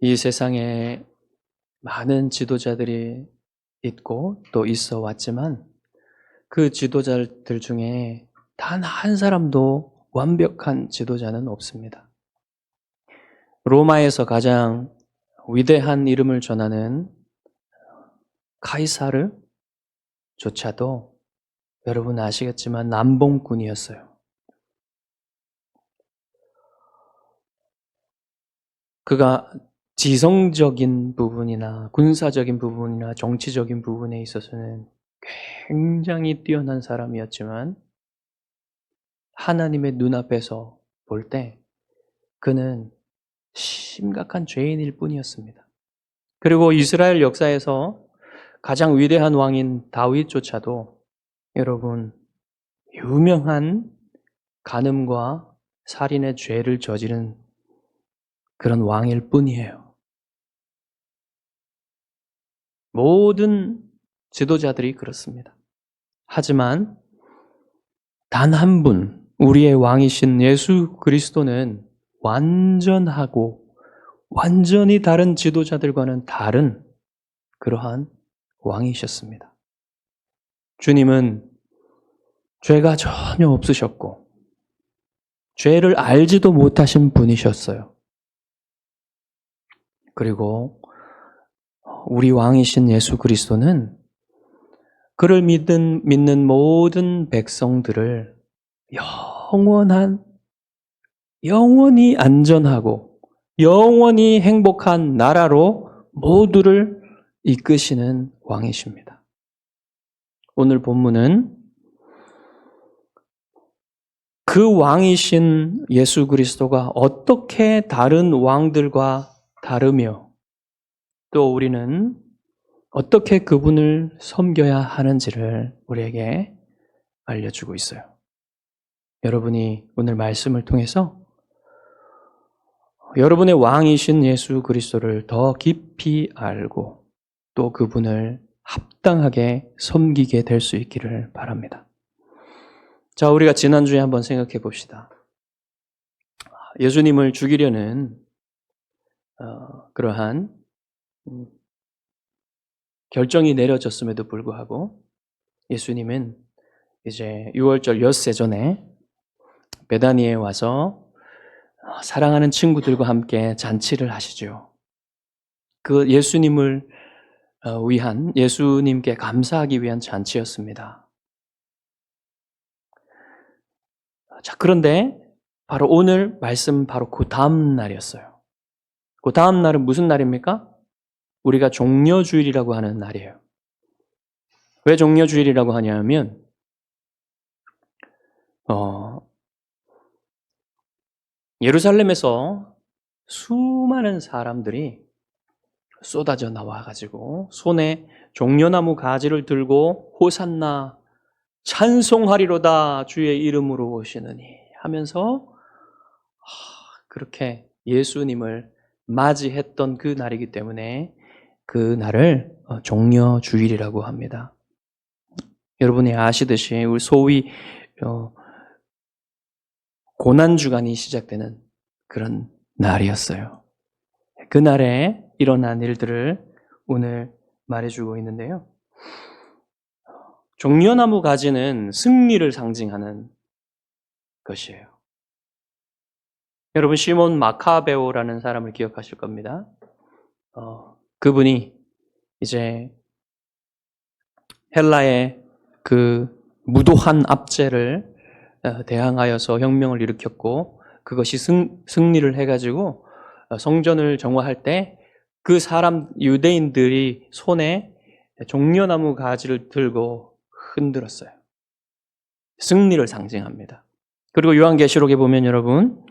이 세상에 많은 지도자들이 있고 또 있어 왔지만 그 지도자들 중에 단 한 사람도 완벽한 지도자는 없습니다. 로마에서 가장 위대한 이름을 전하는 카이사르조차도 여러분 아시겠지만 남봉꾼이었어요. 그가 지성적인 부분이나 군사적인 부분이나 정치적인 부분에 있어서는 굉장히 뛰어난 사람이었지만 하나님의 눈앞에서 볼 때 그는 심각한 죄인일 뿐이었습니다. 그리고 이스라엘 역사에서 가장 위대한 왕인 다윗조차도 여러분 유명한 간음과 살인의 죄를 저지른 그런 왕일 뿐이에요. 모든 지도자들이 그렇습니다. 하지만 단 한 분, 우리의 왕이신 예수 그리스도는 완전하고 완전히 다른 지도자들과는 다른 그러한 왕이셨습니다. 주님은 죄가 전혀 없으셨고 죄를 알지도 못하신 분이셨어요. 그리고 우리 왕이신 예수 그리스도는 그를 믿는 모든 백성들을 영원히 안전하고 영원히 행복한 나라로 모두를 이끄시는 왕이십니다. 오늘 본문은 그 왕이신 예수 그리스도가 어떻게 다른 왕들과 다르며 또 우리는 어떻게 그분을 섬겨야 하는지를 우리에게 알려주고 있어요. 여러분이 오늘 말씀을 통해서 여러분의 왕이신 예수 그리스도를 더 깊이 알고 또 그분을 합당하게 섬기게 될 수 있기를 바랍니다. 자, 우리가 지난주에 한번 생각해 봅시다. 예수님을 죽이려는 그러한 결정이 내려졌음에도 불구하고 예수님은 이제 6월절 엿새 전에 베다니에 와서 사랑하는 친구들과 함께 잔치를 하시죠. 그 예수님을 위한, 예수님께 감사하기 위한 잔치였습니다. 자, 그런데 바로 오늘 말씀 바로 그 다음 날이었어요. 그 다음 날은 무슨 날입니까? 우리가 종려주일이라고 하는 날이에요. 왜 종려주일이라고 하냐면 예루살렘에서 수많은 사람들이 쏟아져 나와가지고 손에 종려나무 가지를 들고 호산나 찬송하리로다 주의 이름으로 오시느니 하면서 그렇게 예수님을 맞이했던 그 날이기 때문에 그 날을 종려주일이라고 합니다. 여러분이 아시듯이 우리 소위 고난주간이 시작되는 그런 날이었어요. 그날에 일어난 일들을 오늘 말해주고 있는데요. 종려나무 가지는 승리를 상징하는 것이에요. 여러분 시몬 마카베오라는 사람을 기억하실 겁니다. 그분이 이제 헬라의 그 무도한 압제를 대항하여서 혁명을 일으켰고 그것이 승리를 해가지고 성전을 정화할 때 그 사람 유대인들이 손에 종려나무 가지를 들고 흔들었어요. 승리를 상징합니다. 그리고 요한계시록에 보면 여러분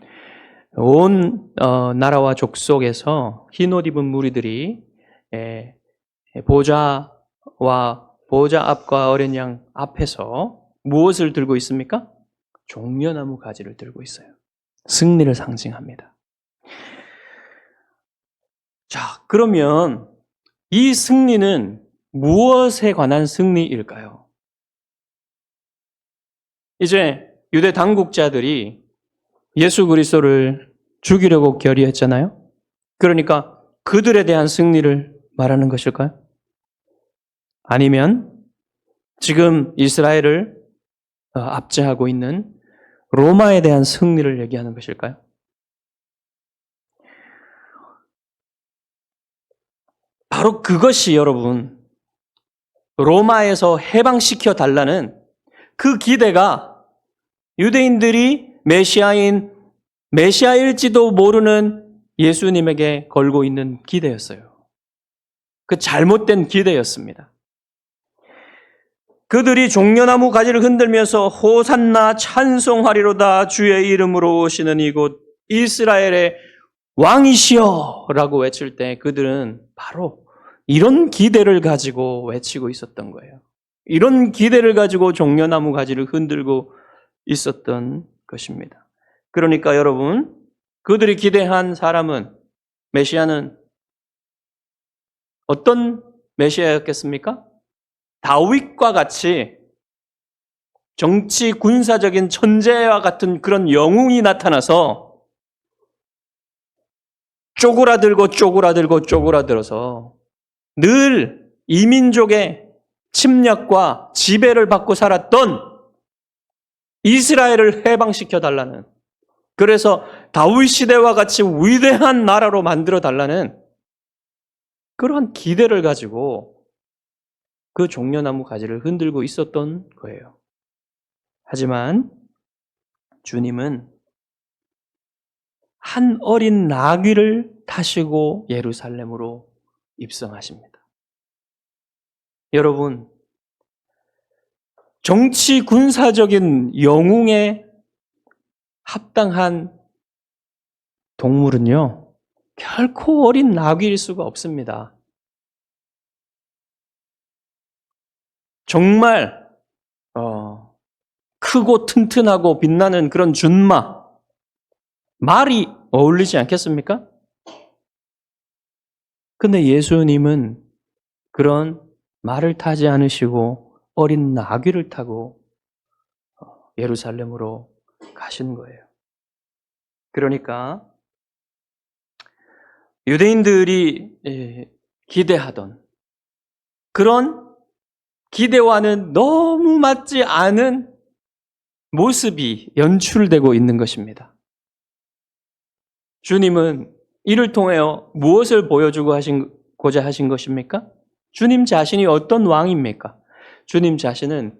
온 나라와 족속에서 흰옷 입은 무리들이 보좌와 보좌 앞과 어린 양 앞에서 무엇을 들고 있습니까? 종려나무 가지를 들고 있어요. 승리를 상징합니다. 자, 그러면 이 승리는 무엇에 관한 승리일까요? 이제 유대 당국자들이 예수 그리스도를 죽이려고 결의했잖아요. 그러니까 그들에 대한 승리를 말하는 것일까요? 아니면 지금 이스라엘을 압제하고 있는 로마에 대한 승리를 얘기하는 것일까요? 바로 그것이 여러분, 로마에서 해방시켜 달라는 그 기대가 유대인들이 메시아일지도 모르는 예수님에게 걸고 있는 기대였어요. 그 잘못된 기대였습니다. 그들이 종려나무 가지를 흔들면서 호산나 찬송하리로다 주의 이름으로 오시는 이곳 이스라엘의 왕이시여 라고 외칠 때 그들은 바로 이런 기대를 가지고 외치고 있었던 거예요. 이런 기대를 가지고 종려나무 가지를 흔들고 있었던 것입니다. 그러니까 여러분, 그들이 기대한 사람은, 메시아는 어떤 메시아였겠습니까? 다윗과 같이 정치 군사적인 천재와 같은 그런 영웅이 나타나서 쪼그라들어서 늘 이민족의 침략과 지배를 받고 살았던 이스라엘을 해방시켜 달라는, 그래서 다윗 시대와 같이 위대한 나라로 만들어 달라는 그러한 기대를 가지고 그 종려나무 가지를 흔들고 있었던 거예요. 하지만 주님은 한 어린 나귀를 타시고 예루살렘으로 입성하십니다. 여러분, 정치 군사적인 영웅에 합당한 동물은요, 결코 어린 나귀일 수가 없습니다. 정말 크고 튼튼하고 빛나는 그런 준마, 말이 어울리지 않겠습니까? 근데 예수님은 그런 말을 타지 않으시고 어린 나귀를 타고 예루살렘으로 가신 거예요. 그러니까 유대인들이 기대하던 그런 기대와는 너무 맞지 않은 모습이 연출되고 있는 것입니다. 주님은 이를 통하여 무엇을 보여주고자 하신 것입니까? 주님 자신이 어떤 왕입니까? 주님 자신은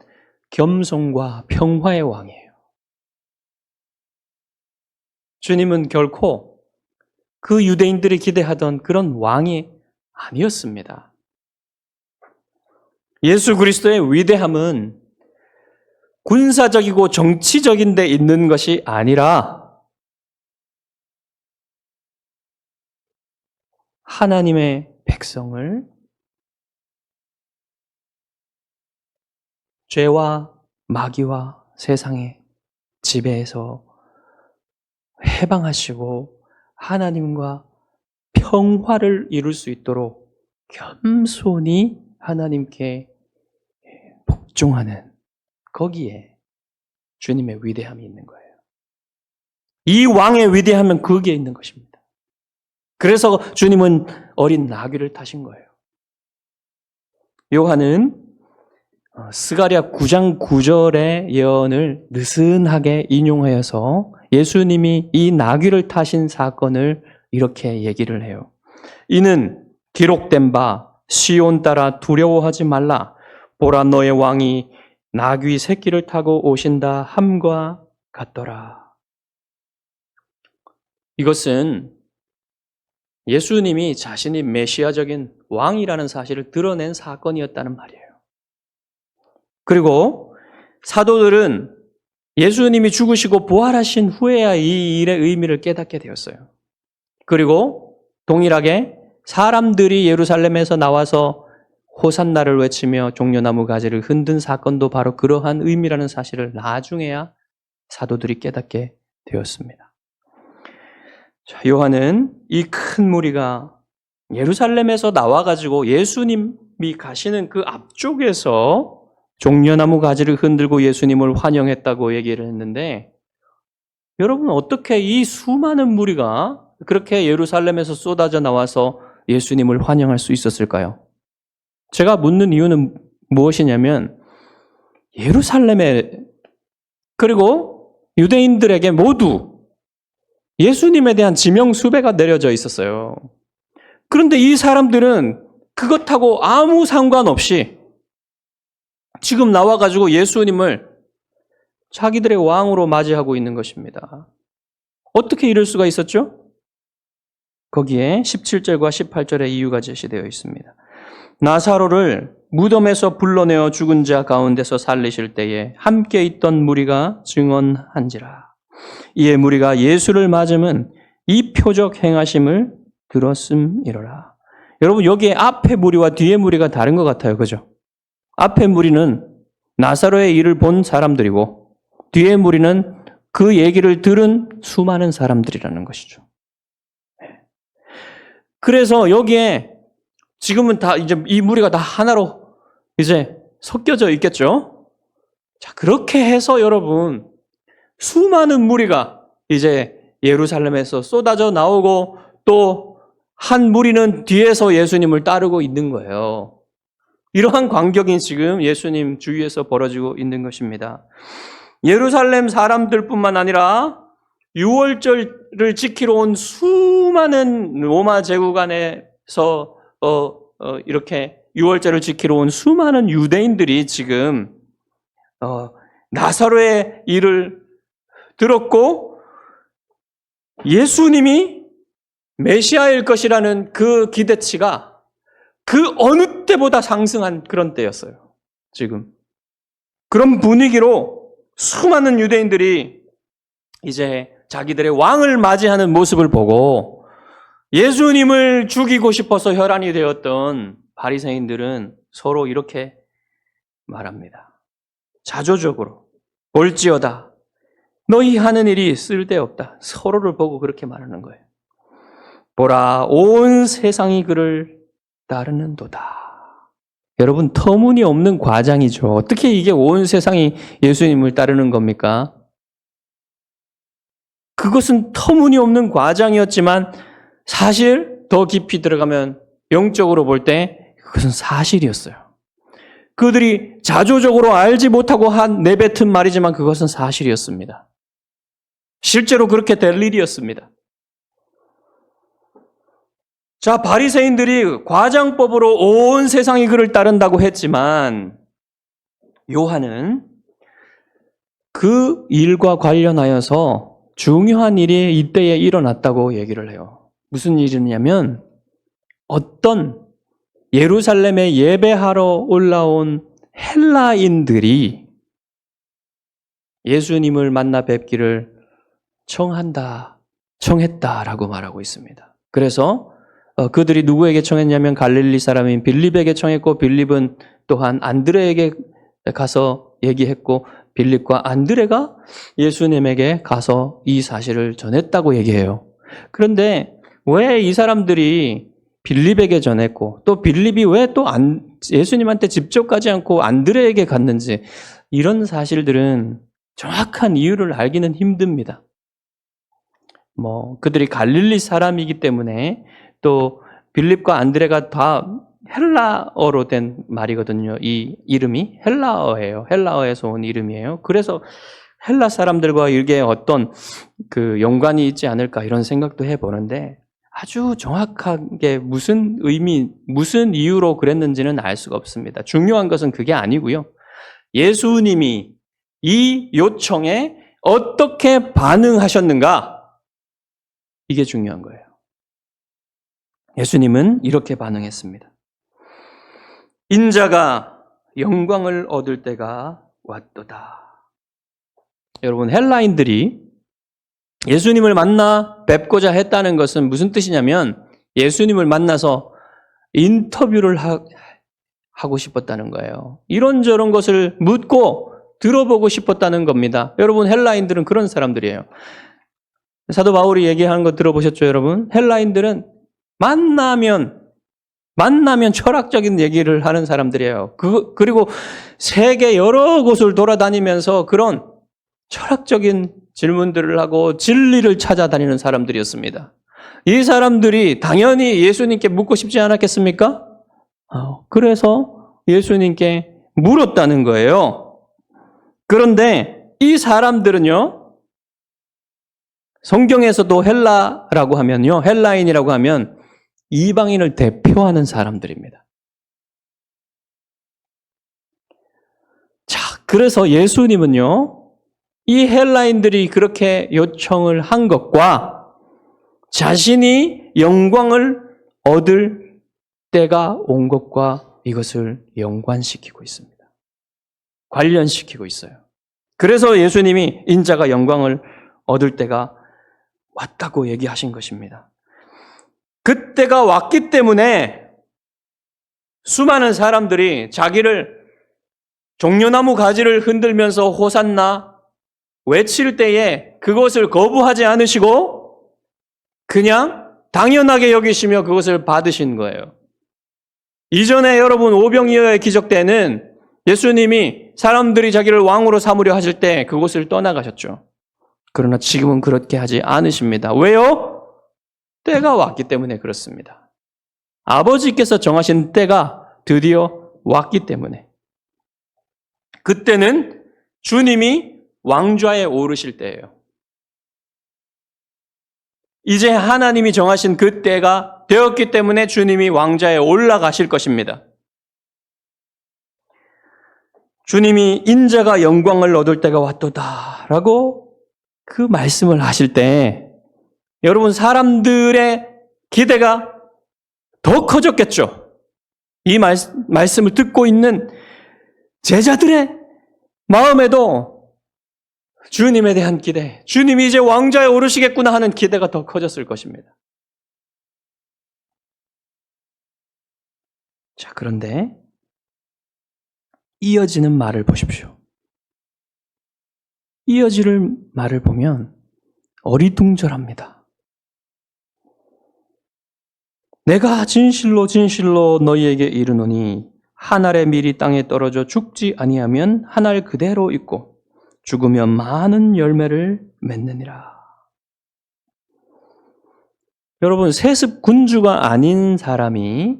겸손과 평화의 왕이에요. 주님은 결코 그 유대인들이 기대하던 그런 왕이 아니었습니다. 예수 그리스도의 위대함은 군사적이고 정치적인 데 있는 것이 아니라 하나님의 백성을 죄와 마귀와 세상의 지배에서 해방하시고 하나님과 평화를 이룰 수 있도록 겸손히 하나님께 복종하는, 거기에 주님의 위대함이 있는 거예요. 이 왕의 위대함은 거기에 있는 것입니다. 그래서 주님은 어린 나귀를 타신 거예요. 요한은 스가랴 9장 9절의 예언을 느슨하게 인용하여서 예수님이 이 나귀를 타신 사건을 이렇게 얘기를 해요. 이는 기록된 바 시온 따라 두려워하지 말라. 보라 너의 왕이 나귀 새끼를 타고 오신다 함과 같더라. 이것은 예수님이 자신이 메시아적인 왕이라는 사실을 드러낸 사건이었다는 말이에요. 그리고 사도들은 예수님이 죽으시고 부활하신 후에야 이 일의 의미를 깨닫게 되었어요. 그리고 동일하게 사람들이 예루살렘에서 나와서 호산나를 외치며 종려나무 가지를 흔든 사건도 바로 그러한 의미라는 사실을 나중에야 사도들이 깨닫게 되었습니다. 자, 요한은 이 큰 무리가 예루살렘에서 나와가지고 예수님이 가시는 그 앞쪽에서 종려나무 가지를 흔들고 예수님을 환영했다고 얘기를 했는데, 여러분 어떻게 이 수많은 무리가 그렇게 예루살렘에서 쏟아져 나와서 예수님을 환영할 수 있었을까요? 제가 묻는 이유는 무엇이냐면 예루살렘에 그리고 유대인들에게 모두 예수님에 대한 지명 수배가 내려져 있었어요. 그런데 이 사람들은 그것하고 아무 상관없이 지금 나와가지고 예수님을 자기들의 왕으로 맞이하고 있는 것입니다. 어떻게 이럴 수가 있었죠? 거기에 17절과 18절의 이유가 제시되어 있습니다. 나사로를 무덤에서 불러내어 죽은 자 가운데서 살리실 때에 함께 있던 무리가 증언한지라. 이에 무리가 예수를 맞음은 이 표적 행하심을 들었음이로라. 여러분 여기에 앞에 무리와 뒤에 무리가 다른 것 같아요. 그죠? 앞에 무리는 나사로의 일을 본 사람들이고 뒤에 무리는 그 얘기를 들은 수많은 사람들이라는 것이죠. 그래서 여기에 지금은 다 이제 이 무리가 다 하나로 이제 섞여져 있겠죠? 자, 그렇게 해서 여러분 수많은 무리가 이제 예루살렘에서 쏟아져 나오고 또 한 무리는 뒤에서 예수님을 따르고 있는 거예요. 이러한 광경이 지금 예수님 주위에서 벌어지고 있는 것입니다. 예루살렘 사람들뿐만 아니라 유월절을 지키러 온 수많은 로마 제국 안에서 이렇게 유월절을 지키러 온 수많은 유대인들이 지금 나사로의 일을 들었고 예수님이 메시아일 것이라는 그 기대치가 그 어느 때보다 상승한 그런 때였어요. 지금 그런 분위기로 수많은 유대인들이 이제 자기들의 왕을 맞이하는 모습을 보고 예수님을 죽이고 싶어서 혈안이 되었던 바리새인들은 서로 이렇게 말합니다. 자조적으로 볼지어다 너희 하는 일이 쓸데없다. 서로를 보고 그렇게 말하는 거예요. 보라 온 세상이 그를 따르는도다. 여러분 터무니없는 과장이죠. 어떻게 이게 온 세상이 예수님을 따르는 겁니까? 그것은 터무니없는 과장이었지만 사실 더 깊이 들어가면 영적으로 볼 때 그것은 사실이었어요. 그들이 자조적으로 알지 못하고 한 내뱉은 말이지만 그것은 사실이었습니다. 실제로 그렇게 될 일이었습니다. 자, 바리새인들이 과장법으로 온 세상이 그를 따른다고 했지만 요한은 그 일과 관련하여서 중요한 일이 이때에 일어났다고 얘기를 해요. 무슨 일이냐면 어떤 예루살렘에 예배하러 올라온 헬라인들이 예수님을 만나 뵙기를 청했다라고 말하고 있습니다. 그래서 그들이 누구에게 청했냐면 갈릴리 사람인 빌립에게 청했고 빌립은 또한 안드레에게 가서 얘기했고 빌립과 안드레가 예수님에게 가서 이 사실을 전했다고 얘기해요. 그런데 왜 이 사람들이 빌립에게 전했고 또 빌립이 왜 또 예수님한테 직접 가지 않고 안드레에게 갔는지 이런 사실들은 정확한 이유를 알기는 힘듭니다. 그들이 갈릴리 사람이기 때문에 또 빌립과 안드레가 다 헬라어로 된 말이거든요. 이 이름이 헬라어예요. 헬라어에서 온 이름이에요. 그래서 헬라 사람들과 이게 어떤 그 연관이 있지 않을까 이런 생각도 해보는데 아주 정확하게 무슨 의미, 무슨 이유로 그랬는지는 알 수가 없습니다. 중요한 것은 그게 아니고요. 예수님이 이 요청에 어떻게 반응하셨는가? 이게 중요한 거예요. 예수님은 이렇게 반응했습니다. 인자가 영광을 얻을 때가 왔도다. 여러분, 헬라인들이 예수님을 만나 뵙고자 했다는 것은 무슨 뜻이냐면 예수님을 만나서 인터뷰를 하고 싶었다는 거예요. 이런저런 것을 묻고 들어보고 싶었다는 겁니다. 여러분, 헬라인들은 그런 사람들이에요. 사도 바울이 얘기하는 거 들어보셨죠, 여러분? 헬라인들은 만나면 철학적인 얘기를 하는 사람들이에요. 그리고 세계 여러 곳을 돌아다니면서 그런 철학적인 질문들을 하고 진리를 찾아다니는 사람들이었습니다. 이 사람들이 당연히 예수님께 묻고 싶지 않았겠습니까? 그래서 예수님께 물었다는 거예요. 그런데 이 사람들은요, 성경에서도 헬라라고 하면요, 헬라인이라고 하면 이방인을 대표하는 사람들입니다. 자, 그래서 예수님은요, 이 헬라인들이 그렇게 요청을 한 것과 자신이 영광을 얻을 때가 온 것과 이것을 연관시키고 있습니다. 관련시키고 있어요. 그래서 예수님이 인자가 영광을 얻을 때가 왔다고 얘기하신 것입니다. 그때가 왔기 때문에 수많은 사람들이 자기를 종려나무 가지를 흔들면서 호산나 외칠 때에 그것을 거부하지 않으시고 그냥 당연하게 여기시며 그것을 받으신 거예요. 이전에 여러분 오병이어의 기적 때는 예수님이 사람들이 자기를 왕으로 삼으려 하실 때 그곳을 떠나가셨죠. 그러나 지금은 그렇게 하지 않으십니다. 왜요? 때가 왔기 때문에 그렇습니다. 아버지께서 정하신 때가 드디어 왔기 때문에. 그때는 주님이 왕좌에 오르실 때예요. 이제 하나님이 정하신 그 때가 되었기 때문에 주님이 왕좌에 올라가실 것입니다. 주님이 인자가 영광을 얻을 때가 왔도다라고 그 말씀을 하실 때 여러분 사람들의 기대가 더 커졌겠죠. 이 말씀을 듣고 있는 제자들의 마음에도 주님에 대한 기대, 주님이 이제 왕좌에 오르시겠구나 하는 기대가 더 커졌을 것입니다. 자, 그런데 이어지는 말을 보십시오. 이어지는 말을 보면 어리둥절합니다. 내가 진실로 진실로 너희에게 이르노니 한 알의 밀이 땅에 떨어져 죽지 아니하면 한 알 그대로 있고 죽으면 많은 열매를 맺느니라. 여러분, 세습 군주가 아닌 사람이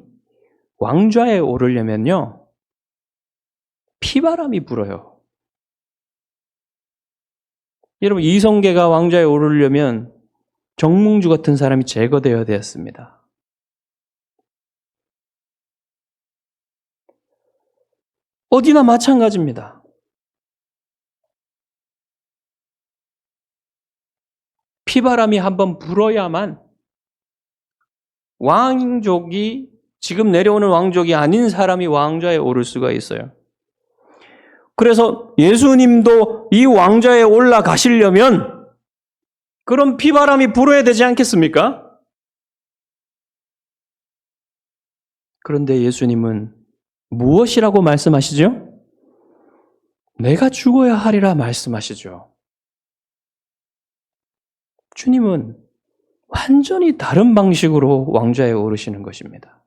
왕좌에 오르려면요, 피바람이 불어요. 여러분, 이성계가 왕좌에 오르려면 정몽주 같은 사람이 제거되어야 되었습니다. 어디나 마찬가지입니다. 피바람이 한번 불어야만 왕족이, 지금 내려오는 왕족이 아닌 사람이 왕좌에 오를 수가 있어요. 그래서 예수님도 이 왕좌에 올라가시려면 그런 피바람이 불어야 되지 않겠습니까? 그런데 예수님은 무엇이라고 말씀하시죠? 내가 죽어야 하리라 말씀하시죠. 주님은 완전히 다른 방식으로 왕좌에 오르시는 것입니다.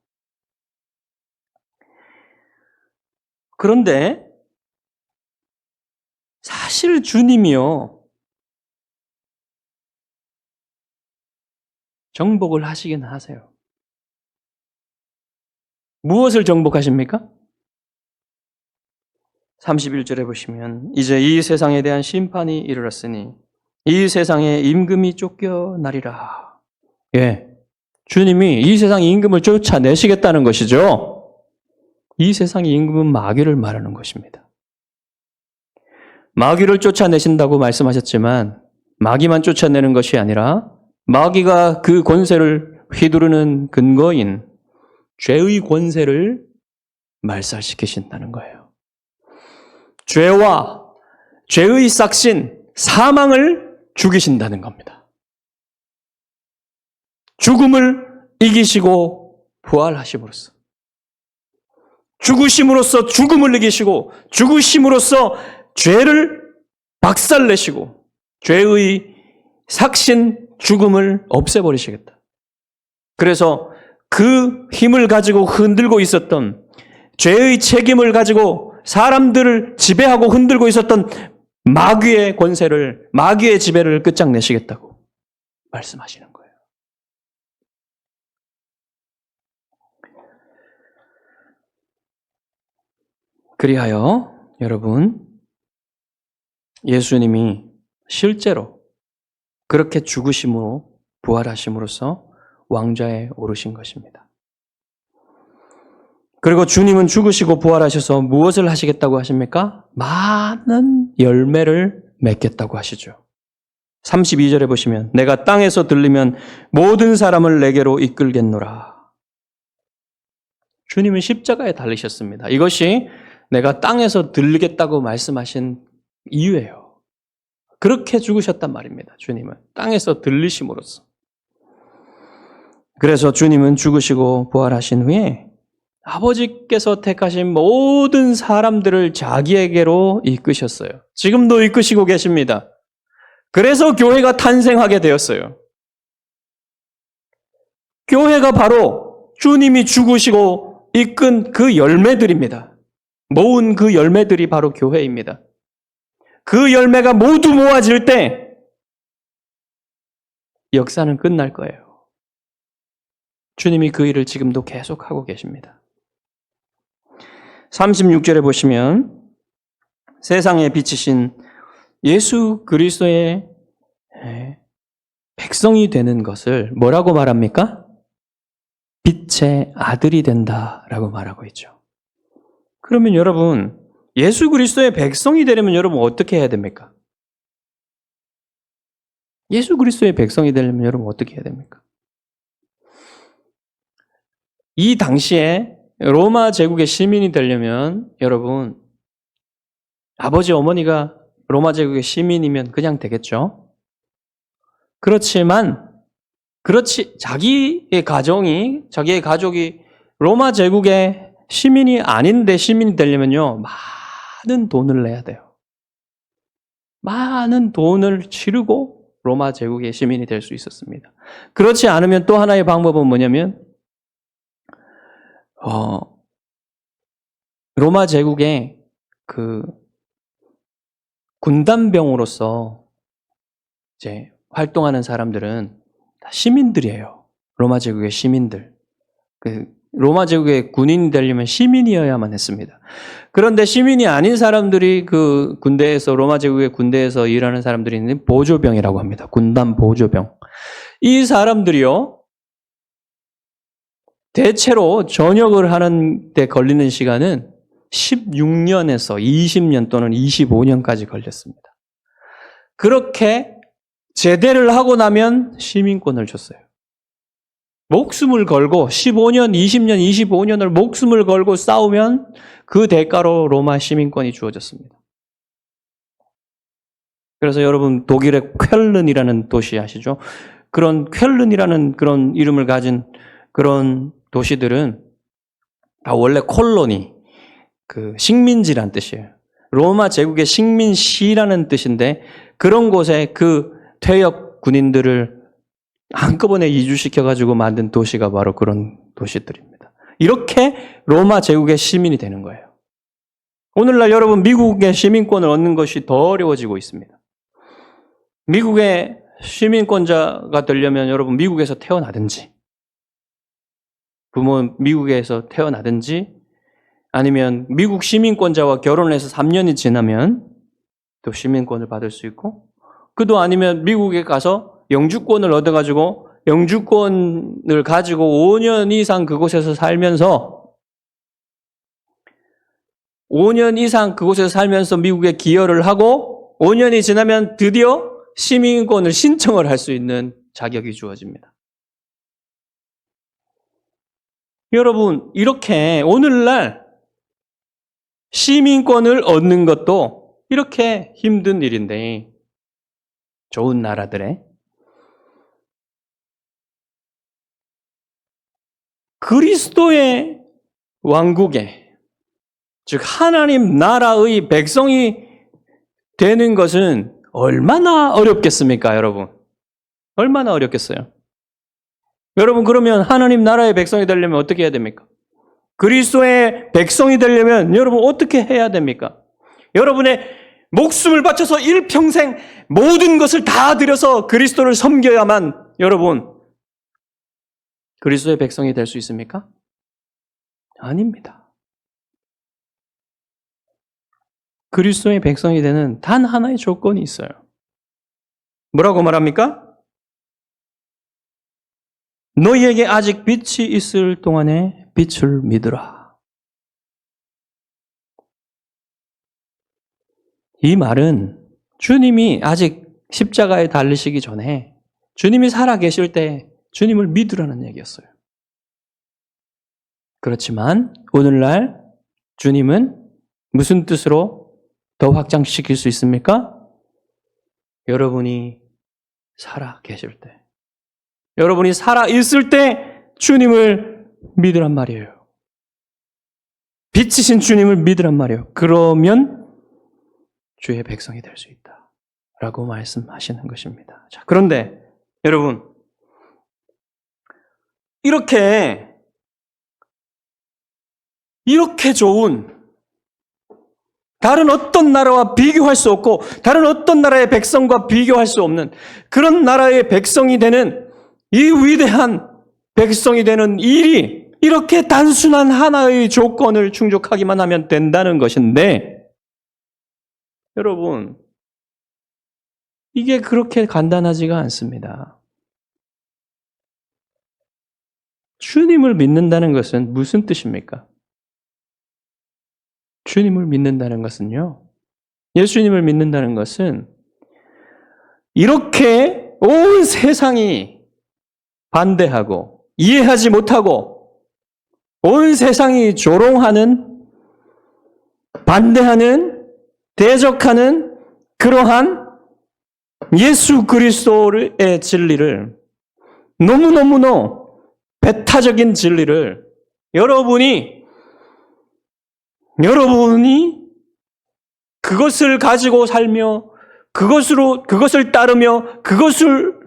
그런데 사실 주님이요, 정복을 하시긴 하세요. 무엇을 정복하십니까? 31절에 보시면 이제 이 세상에 대한 심판이 이르렀으니 이 세상의 임금이 쫓겨나리라. 예, 주님이 이 세상의 임금을 쫓아내시겠다는 것이죠. 이 세상의 임금은 마귀를 말하는 것입니다. 마귀를 쫓아내신다고 말씀하셨지만 마귀만 쫓아내는 것이 아니라 마귀가 그 권세를 휘두르는 근거인 죄의 권세를 말살시키신다는 거예요. 죄와 죄의 싹신, 사망을 죽이신다는 겁니다. 죽음을 이기시고 부활하심으로써, 죽으심으로써 죽음을 이기시고 죽으심으로써 죄를 박살내시고 죄의 삭신 죽음을 없애버리시겠다. 그래서 그 힘을 가지고 흔들고 있었던, 죄의 책임을 가지고 사람들을 지배하고 흔들고 있었던 마귀의 권세를, 마귀의 지배를 끝장내시겠다고 말씀하시는 거예요. 그리하여 여러분, 예수님이 실제로 그렇게 죽으심으로 부활하심으로써 왕좌에 오르신 것입니다. 그리고 주님은 죽으시고 부활하셔서 무엇을 하시겠다고 하십니까? 많은 열매를 맺겠다고 하시죠. 32절에 보시면 내가 땅에서 들리면 모든 사람을 내게로 이끌겠노라. 주님은 십자가에 달리셨습니다. 이것이 내가 땅에서 들리겠다고 말씀하신 이유예요. 그렇게 죽으셨단 말입니다. 주님은 땅에서 들리심으로써. 그래서 주님은 죽으시고 부활하신 후에 아버지께서 택하신 모든 사람들을 자기에게로 이끄셨어요. 지금도 이끄시고 계십니다. 그래서 교회가 탄생하게 되었어요. 교회가 바로 주님이 죽으시고 이끈 그 열매들입니다. 모은 그 열매들이 바로 교회입니다. 그 열매가 모두 모아질 때 역사는 끝날 거예요. 주님이 그 일을 지금도 계속하고 계십니다. 36절에 보시면 세상에 비치신 예수 그리스도의 백성이 되는 것을 뭐라고 말합니까? 빛의 아들이 된다라고 말하고 있죠. 그러면 여러분, 예수 그리스도의 백성이 되려면 여러분 어떻게 해야 됩니까? 예수 그리스도의 백성이 되려면 여러분 어떻게 해야 됩니까? 이 당시에 로마 제국의 시민이 되려면 여러분, 아버지 어머니가 로마 제국의 시민이면 그냥 되겠죠? 그렇지만 자기의 가족이 로마 제국의 시민이 아닌데 시민이 되려면요, 많은 돈을 내야 돼요. 많은 돈을 치르고 로마 제국의 시민이 될 수 있었습니다. 그렇지 않으면 또 하나의 방법은 뭐냐면, 로마 제국의 그 군단병으로서 이제 활동하는 사람들은 다 시민들이에요. 로마 제국의 시민들. 로마 제국의 군인이 되려면 시민이어야만 했습니다. 그런데 시민이 아닌 사람들이 그 군대에서, 로마 제국의 군대에서 일하는 사람들이 있는 보조병이라고 합니다. 군단 보조병. 이 사람들이요, 대체로 전역을 하는 데 걸리는 시간은 16년에서 20년 또는 25년까지 걸렸습니다. 그렇게 제대를 하고 나면 시민권을 줬어요. 목숨을 걸고 15년, 20년, 25년을 목숨을 걸고 싸우면 그 대가로 로마 시민권이 주어졌습니다. 그래서 여러분 독일의 쾰른이라는 도시 아시죠? 그런 쾰른이라는 그런 이름을 가진 그런 도시들은 다 원래 콜로니, 그 식민지란 뜻이에요. 로마 제국의 식민시라는 뜻인데 그런 곳에 그 퇴역 군인들을 한꺼번에 이주시켜가지고 만든 도시가 바로 그런 도시들입니다. 이렇게 로마 제국의 시민이 되는 거예요. 오늘날 여러분 미국의 시민권을 얻는 것이 더 어려워지고 있습니다. 미국의 시민권자가 되려면 여러분 미국에서 태어나든지 부모 미국에서 태어나든지 아니면 미국 시민권자와 결혼해서 3년이 지나면 또 시민권을 받을 수 있고 그도 아니면 미국에 가서 영주권을 얻어가지고 영주권을 가지고 5년 이상 그곳에서 살면서 5년 이상 그곳에서 살면서 미국에 기여를 하고 5년이 지나면 드디어 시민권을 신청을 할 수 있는 자격이 주어집니다. 여러분, 이렇게 오늘날 시민권을 얻는 것도 이렇게 힘든 일인데 좋은 나라들에 그리스도의 왕국에 즉 하나님 나라의 백성이 되는 것은 얼마나 어렵겠습니까, 여러분? 얼마나 어렵겠어요? 여러분 그러면 하나님 나라의 백성이 되려면 어떻게 해야 됩니까? 그리스도의 백성이 되려면 여러분 어떻게 해야 됩니까? 여러분의 목숨을 바쳐서 일평생 모든 것을 다 들여서 그리스도를 섬겨야만 여러분 그리스도의 백성이 될 수 있습니까? 아닙니다. 그리스도의 백성이 되는 단 하나의 조건이 있어요. 뭐라고 말합니까? 너희에게 아직 빛이 있을 동안에 빛을 믿으라. 이 말은 주님이 아직 십자가에 달리시기 전에 주님이 살아 계실 때 주님을 믿으라는 얘기였어요. 그렇지만 오늘날 주님은 무슨 뜻으로 더 확장시킬 수 있습니까? 여러분이 살아 계실 때, 여러분이 살아 있을 때 주님을 믿으란 말이에요. 빛이신 주님을 믿으란 말이에요. 그러면 주의 백성이 될 수 있다 라고 말씀하시는 것입니다. 자, 그런데 여러분, 이렇게 좋은, 다른 어떤 나라와 비교할 수 없고 다른 어떤 나라의 백성과 비교할 수 없는 그런 나라의 백성이 되는, 이 위대한 백성이 되는 일이 이렇게 단순한 하나의 조건을 충족하기만 하면 된다는 것인데, 여러분, 이게 그렇게 간단하지가 않습니다. 주님을 믿는다는 것은 무슨 뜻입니까? 주님을 믿는다는 것은요, 예수님을 믿는다는 것은 이렇게 온 세상이 반대하고 이해하지 못하고 온 세상이 조롱하는, 반대하는, 대적하는 그러한 예수 그리스도의 진리를, 너무너무너 배타적인 진리를 여러분이 그것을 가지고 살며 그것을 따르며 그것을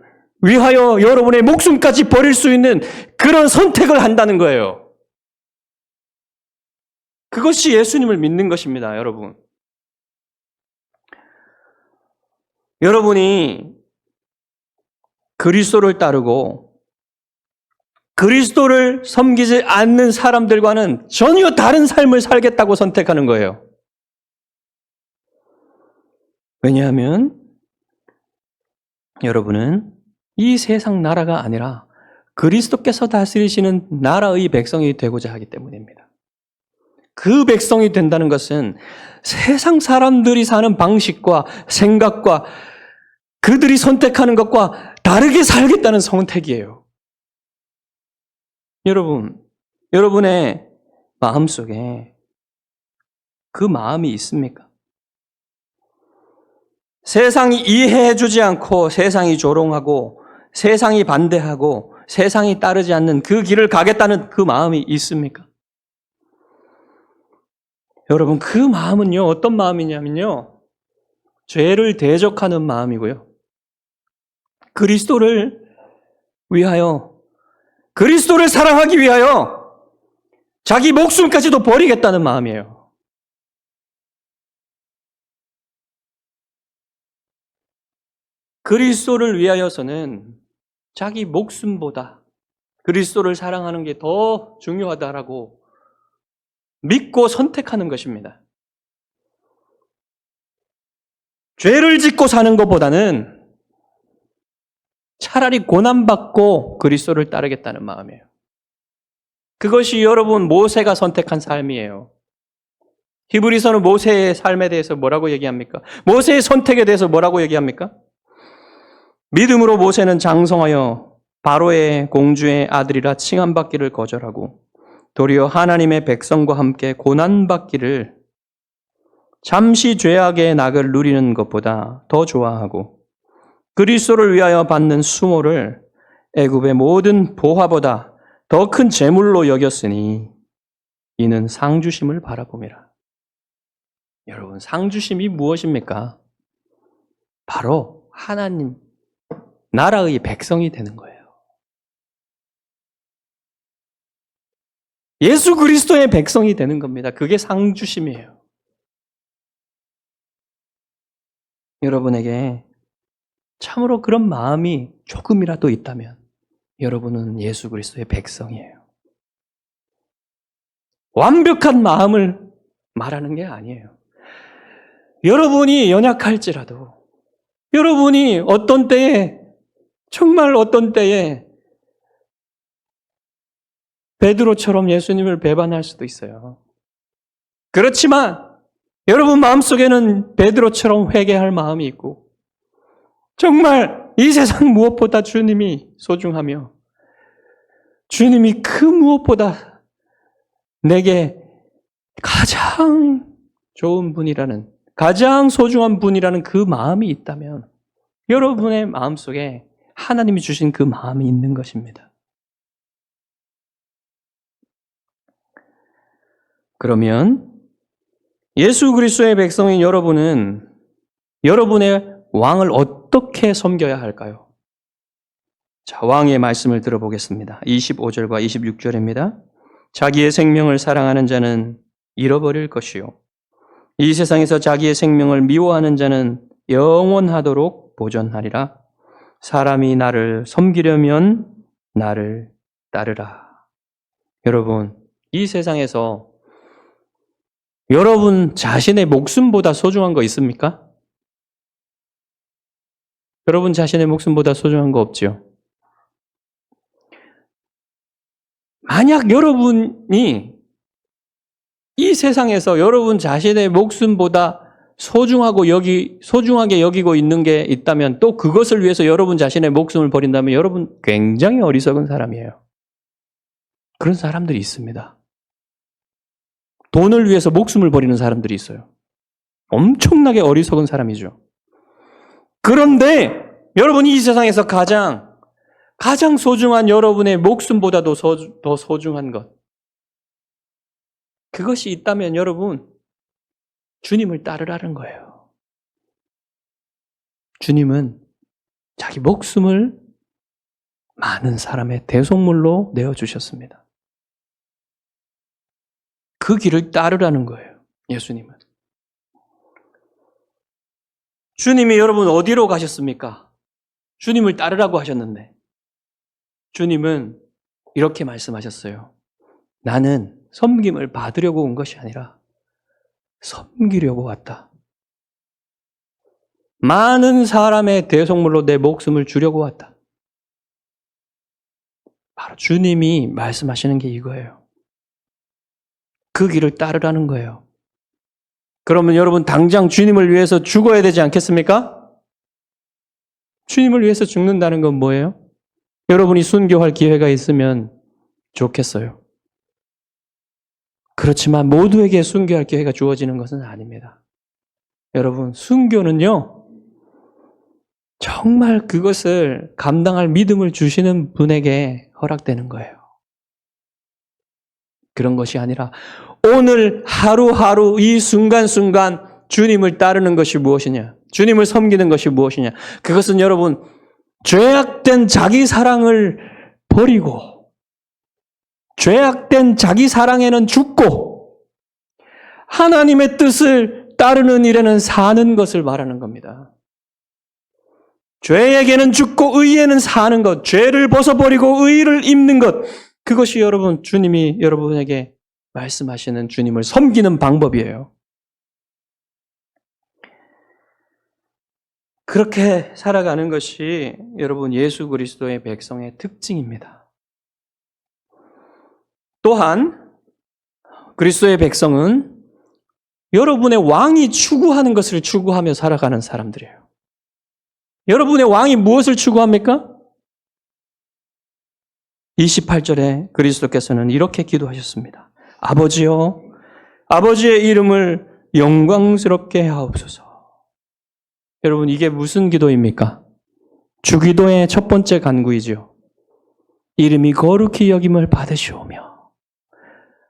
위하여 여러분의 목숨까지 버릴 수 있는 그런 선택을 한다는 거예요. 그것이 예수님을 믿는 것입니다, 여러분. 여러분이 그리스도를 따르고 그리스도를 섬기지 않는 사람들과는 전혀 다른 삶을 살겠다고 선택하는 거예요. 왜냐하면 여러분은 이 세상 나라가 아니라 그리스도께서 다스리시는 나라의 백성이 되고자 하기 때문입니다. 그 백성이 된다는 것은 세상 사람들이 사는 방식과 생각과 그들이 선택하는 것과 다르게 살겠다는 선택이에요. 여러분, 여러분의 마음속에 그 마음이 있습니까? 세상이 이해해주지 않고 세상이 조롱하고 세상이 반대하고 세상이 따르지 않는 그 길을 가겠다는 그 마음이 있습니까? 여러분, 그 마음은요, 어떤 마음이냐면요, 죄를 대적하는 마음이고요, 그리스도를 위하여, 그리스도를 사랑하기 위하여 자기 목숨까지도 버리겠다는 마음이에요. 그리스도를 위하여서는 자기 목숨보다 그리스도를 사랑하는 게 더 중요하다라고 믿고 선택하는 것입니다. 죄를 짓고 사는 것보다는 차라리 고난받고 그리스도를 따르겠다는 마음이에요. 그것이 여러분 모세가 선택한 삶이에요. 히브리서는 모세의 삶에 대해서 뭐라고 얘기합니까? 모세의 선택에 대해서 뭐라고 얘기합니까? 믿음으로 모세는 장성하여 바로의 공주의 아들이라 칭함받기를 거절하고 도리어 하나님의 백성과 함께 고난받기를 잠시 죄악의 낙을 누리는 것보다 더 좋아하고 그리스도를 위하여 받는 수모를 애굽의 모든 보화보다 더 큰 재물로 여겼으니 이는 상주심을 바라봄이라. 여러분, 상주심이 무엇입니까? 바로 하나님 나라의 백성이 되는 거예요. 예수 그리스도의 백성이 되는 겁니다. 그게 상주심이에요. 여러분에게 참으로 그런 마음이 조금이라도 있다면 여러분은 예수 그리스도의 백성이에요. 완벽한 마음을 말하는 게 아니에요. 여러분이 연약할지라도, 여러분이 어떤 때에, 정말 어떤 때에 베드로처럼 예수님을 배반할 수도 있어요. 그렇지만 여러분 마음속에는 베드로처럼 회개할 마음이 있고, 정말 이 세상 무엇보다 주님이 소중하며 주님이 그 무엇보다 내게 가장 좋은 분이라는, 가장 소중한 분이라는 그 마음이 있다면 여러분의 마음속에 하나님이 주신 그 마음이 있는 것입니다. 그러면 예수 그리스도의 백성인 여러분은 여러분의 왕을 어떻게 섬겨야 할까요? 자, 왕의 말씀을 들어보겠습니다. 25절과 26절입니다. 자기의 생명을 사랑하는 자는 잃어버릴 것이요, 이 세상에서 자기의 생명을 미워하는 자는 영원하도록 보존하리라. 사람이 나를 섬기려면 나를 따르라. 여러분, 이 세상에서 여러분 자신의 목숨보다 소중한 거 있습니까? 여러분 자신의 목숨보다 소중한 거 없지요? 만약 여러분이 이 세상에서 여러분 자신의 목숨보다 소중하게 여기고 있는 게 있다면, 또 그것을 위해서 여러분 자신의 목숨을 버린다면 여러분 굉장히 어리석은 사람이에요. 그런 사람들이 있습니다. 돈을 위해서 목숨을 버리는 사람들이 있어요. 엄청나게 어리석은 사람이죠. 그런데 여러분이 이 세상에서 가장 소중한 여러분의 목숨보다도 더 소중한 것, 그것이 있다면 여러분, 주님을 따르라는 거예요. 주님은 자기 목숨을 많은 사람의 대속물로 내어주셨습니다. 그 길을 따르라는 거예요, 예수님은. 주님이 여러분 어디로 가셨습니까? 주님을 따르라고 하셨는데 주님은 이렇게 말씀하셨어요. 나는 섬김을 받으려고 온 것이 아니라 섬기려고 왔다. 많은 사람의 대속물로 내 목숨을 주려고 왔다. 바로 주님이 말씀하시는 게 이거예요. 그 길을 따르라는 거예요. 그러면 여러분 당장 주님을 위해서 죽어야 되지 않겠습니까? 주님을 위해서 죽는다는 건 뭐예요? 여러분이 순교할 기회가 있으면 좋겠어요. 그렇지만 모두에게 순교할 기회가 주어지는 것은 아닙니다. 여러분, 순교는요, 정말 그것을 감당할 믿음을 주시는 분에게 허락되는 거예요. 그런 것이 아니라 오늘 하루하루 이 순간순간 주님을 따르는 것이 무엇이냐? 주님을 섬기는 것이 무엇이냐? 그것은 여러분, 죄악된 자기 사랑을 버리고 죄악된 자기 사랑에는 죽고 하나님의 뜻을 따르는 일에는 사는 것을 말하는 겁니다. 죄에게는 죽고 의에는 사는 것, 죄를 벗어버리고 의를 입는 것, 그것이 여러분, 주님이 여러분에게 말씀하시는 주님을 섬기는 방법이에요. 그렇게 살아가는 것이 여러분 예수 그리스도의 백성의 특징입니다. 또한 그리스도의 백성은 여러분의 왕이 추구하는 것을 추구하며 살아가는 사람들이에요. 여러분의 왕이 무엇을 추구합니까? 28절에 그리스도께서는 이렇게 기도하셨습니다. 아버지여, 아버지의 이름을 영광스럽게 하옵소서. 여러분, 이게 무슨 기도입니까? 주기도의 첫 번째 간구이지요. 이름이 거룩히 여김을 받으시오며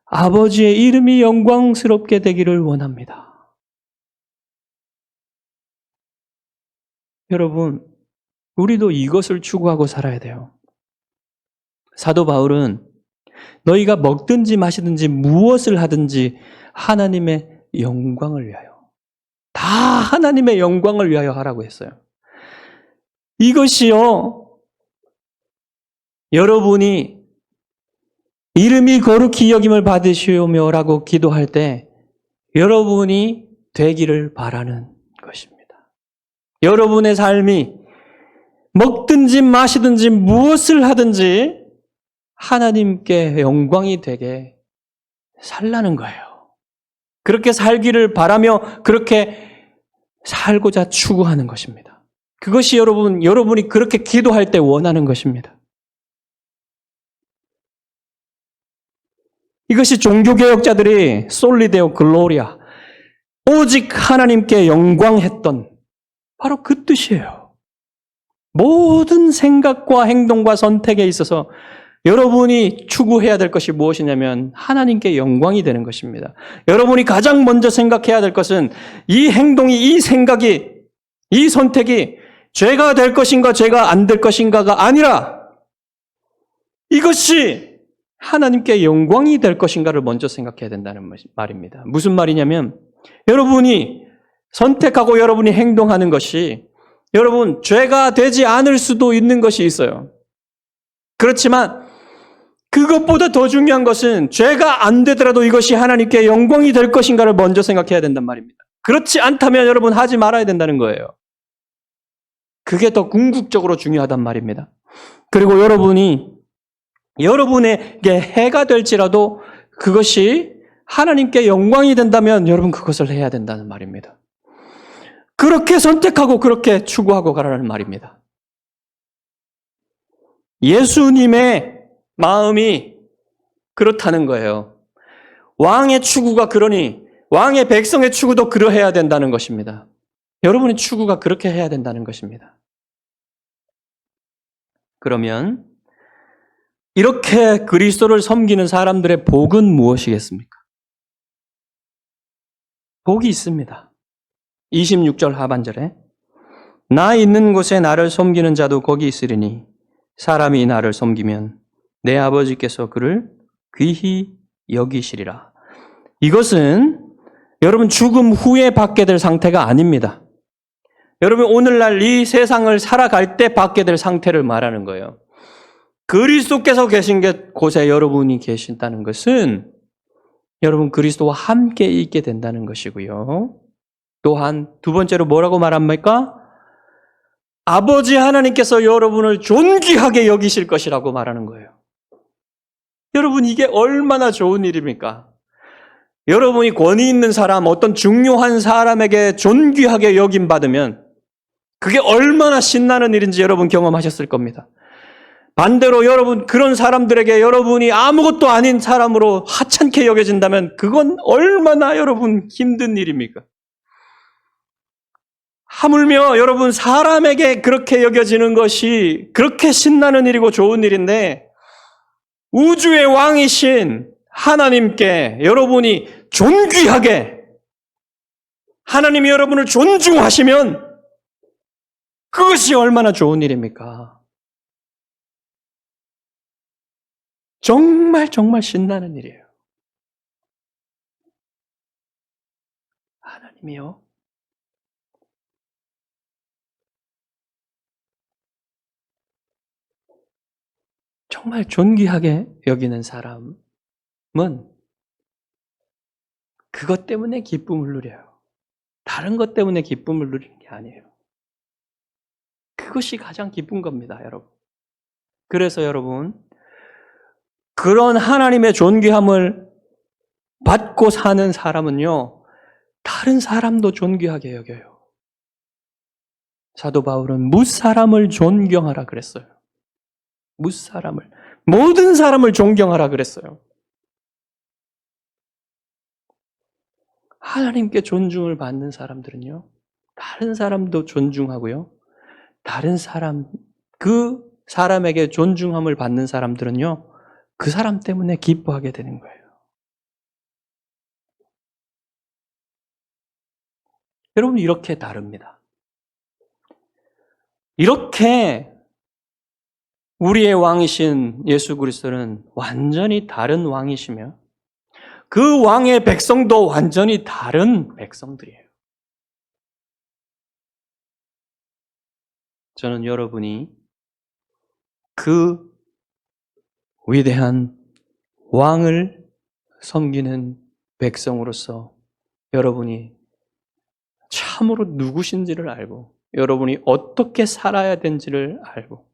아버지의 이름이 영광스럽게 되기를 원합니다. 여러분, 우리도 이것을 추구하고 살아야 돼요. 사도 바울은 너희가 먹든지 마시든지 무엇을 하든지 하나님의 영광을 위하여, 다 하나님의 영광을 위하여 하라고 했어요. 이것이요, 여러분이 이름이 거룩히 여김을 받으시오며라고 기도할 때 여러분이 되기를 바라는 것입니다. 여러분의 삶이 먹든지 마시든지 무엇을 하든지 하나님께 영광이 되게 살라는 거예요. 그렇게 살기를 바라며 그렇게 살고자 추구하는 것입니다. 그것이 여러분이 그렇게 기도할 때 원하는 것입니다. 이것이 종교개혁자들이 솔리데오 글로리아, 오직 하나님께 영광했던 바로 그 뜻이에요. 모든 생각과 행동과 선택에 있어서 여러분이 추구해야 될 것이 무엇이냐면 하나님께 영광이 되는 것입니다. 여러분이 가장 먼저 생각해야 될 것은 이 행동이, 이 생각이, 이 선택이 죄가 될 것인가 죄가 안 될 것인가가 아니라 이것이 하나님께 영광이 될 것인가를 먼저 생각해야 된다는 말입니다. 무슨 말이냐면 여러분이 선택하고 여러분이 행동하는 것이 여러분 죄가 되지 않을 수도 있는 것이 있어요. 그렇지만 그것보다 더 중요한 것은 죄가 안 되더라도 이것이 하나님께 영광이 될 것인가를 먼저 생각해야 된단 말입니다. 그렇지 않다면 여러분 하지 말아야 된다는 거예요. 그게 더 궁극적으로 중요하단 말입니다. 그리고 여러분에게 해가 될지라도 그것이 하나님께 영광이 된다면 여러분 그것을 해야 된다는 말입니다. 그렇게 선택하고 그렇게 추구하고 가라는 말입니다. 예수님의 마음이 그렇다는 거예요. 왕의 추구가 그러니 왕의 백성의 추구도 그러해야 된다는 것입니다. 여러분의 추구가 그렇게 해야 된다는 것입니다. 그러면 이렇게 그리스도를 섬기는 사람들의 복은 무엇이겠습니까? 복이 있습니다. 26절 하반절에 나 있는 곳에 나를 섬기는 자도 거기 있으리니 사람이 나를 섬기면 내 아버지께서 그를 귀히 여기시리라. 이것은 여러분 죽음 후에 받게 될 상태가 아닙니다. 여러분 오늘날 이 세상을 살아갈 때 받게 될 상태를 말하는 거예요. 그리스도께서 계신 곳에 여러분이 계신다는 것은 여러분 그리스도와 함께 있게 된다는 것이고요. 또한 두 번째로 뭐라고 말합니까? 아버지 하나님께서 여러분을 존귀하게 여기실 것이라고 말하는 거예요. 여러분 이게 얼마나 좋은 일입니까? 여러분이 권위 있는 사람, 어떤 중요한 사람에게 존귀하게 여김받으면 그게 얼마나 신나는 일인지 여러분 경험하셨을 겁니다. 반대로 여러분 그런 사람들에게 여러분이 아무것도 아닌 사람으로 하찮게 여겨진다면 그건 얼마나 여러분 힘든 일입니까? 하물며 여러분 사람에게 그렇게 여겨지는 것이 그렇게 신나는 일이고 좋은 일인데 우주의 왕이신 하나님께 여러분이 존귀하게 하나님이 여러분을 존중하시면 그것이 얼마나 좋은 일입니까? 정말 신나는 일이에요. 하나님이요. 정말 존귀하게 여기는 사람은 그것 때문에 기쁨을 누려요. 다른 것 때문에 기쁨을 누리는 게 아니에요. 그것이 가장 기쁜 겁니다, 여러분. 그래서 여러분, 그런 하나님의 존귀함을 받고 사는 사람은요, 다른 사람도 존귀하게 여겨요. 사도 바울은 무사람을 존경하라 그랬어요. 무사람을. 모든 사람을 존경하라 그랬어요. 하나님께 존중을 받는 사람들은요, 다른 사람도 존중하고요, 다른 사람, 그 사람에게 존중함을 받는 사람들은요, 그 사람 때문에 기뻐하게 되는 거예요. 여러분, 이렇게 다릅니다. 이렇게 우리의 왕이신 예수 그리스도는 완전히 다른 왕이시며 그 왕의 백성도 완전히 다른 백성들이에요. 저는 여러분이 그 위대한 왕을 섬기는 백성으로서 여러분이 참으로 누구신지를 알고 여러분이 어떻게 살아야 되는지를 알고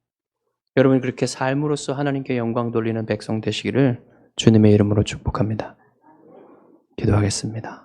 여러분이 그렇게 삶으로써 하나님께 영광 돌리는 백성 되시기를 주님의 이름으로 축복합니다. 기도하겠습니다.